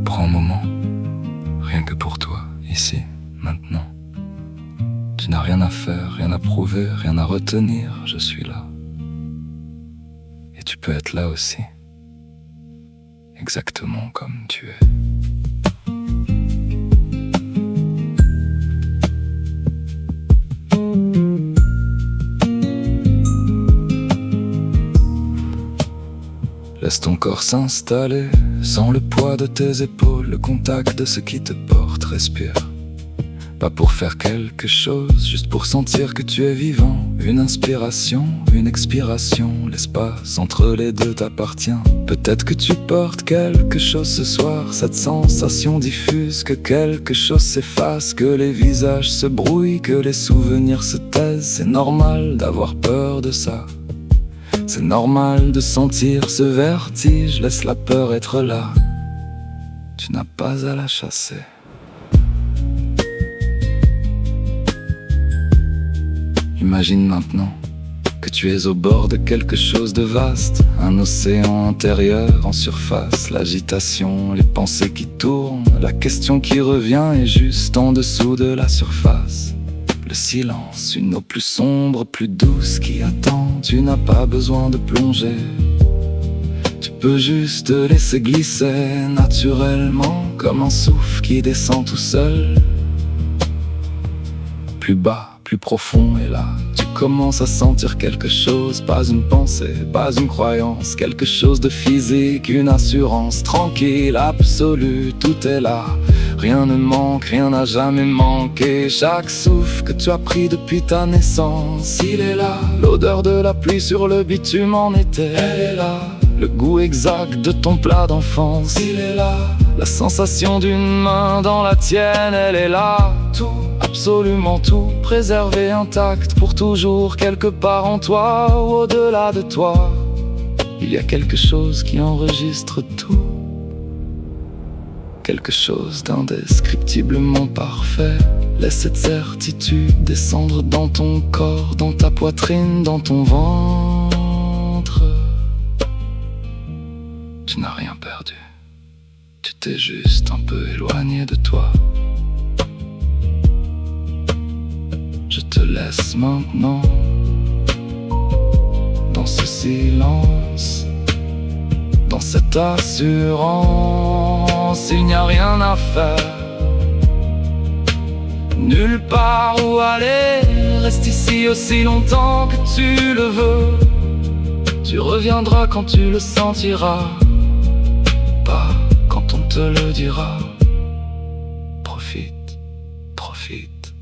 Prends un moment, rien que pour toi, ici, maintenant. Tu n'as rien à faire, rien à prouver, rien à retenir, je suis là. Et tu peux être là aussi, exactement comme tu es. Laisse ton corps s'installer, sans le poids de tes épaules, le contact de ce qui te porte, respire. Pas pour faire quelque chose, juste pour sentir que tu es vivant. Une inspiration, une expiration, l'espace entre les deux t'appartient. Peut-être que tu portes quelque chose ce soir, cette sensation diffuse que quelque chose s'efface, que les visages se brouillent, que les souvenirs se taisent. C'est normal d'avoir peur de ça. C'est normal de sentir ce vertige, laisse la peur être là. Tu n'as pas à la chasser. Imagine maintenant que tu es au bord de quelque chose de vaste, un océan intérieur en surface, l'agitation, les pensées qui tournent, la question qui revient est juste en dessous de la surface. Le silence, une eau plus sombre, plus douce qui attend, tu n'as pas besoin de plonger. Tu peux juste te laisser glisser naturellement, comme un souffle qui descend tout seul. Plus bas, plus profond, et là, tu commences à sentir quelque chose, pas une pensée, pas une croyance, quelque chose de physique, une assurance tranquille, absolue, tout est là. Rien ne manque, rien n'a jamais manqué. Chaque souffle que tu as pris depuis ta naissance, il est là. L'odeur de la pluie sur le bitume en été, elle est là. Le goût exact de ton plat d'enfance, il est là. La sensation d'une main dans la tienne, elle est là. Tout, absolument tout, préservé intact pour toujours, quelque part en toi ou au-delà de toi. Il y a quelque chose qui enregistre tout. Quelque chose d'indescriptiblement parfait. Laisse cette certitude descendre dans ton corps, dans ta poitrine, dans ton ventre. Tu n'as rien perdu. Tu t'es juste un peu éloigné de toi. Je te laisse maintenant dans ce silence, dans cette assurance. Il n'y a rien à faire, nulle part où aller. Reste ici aussi longtemps que tu le veux. Tu reviendras quand tu le sentiras, pas quand on te le dira. Profite, profite.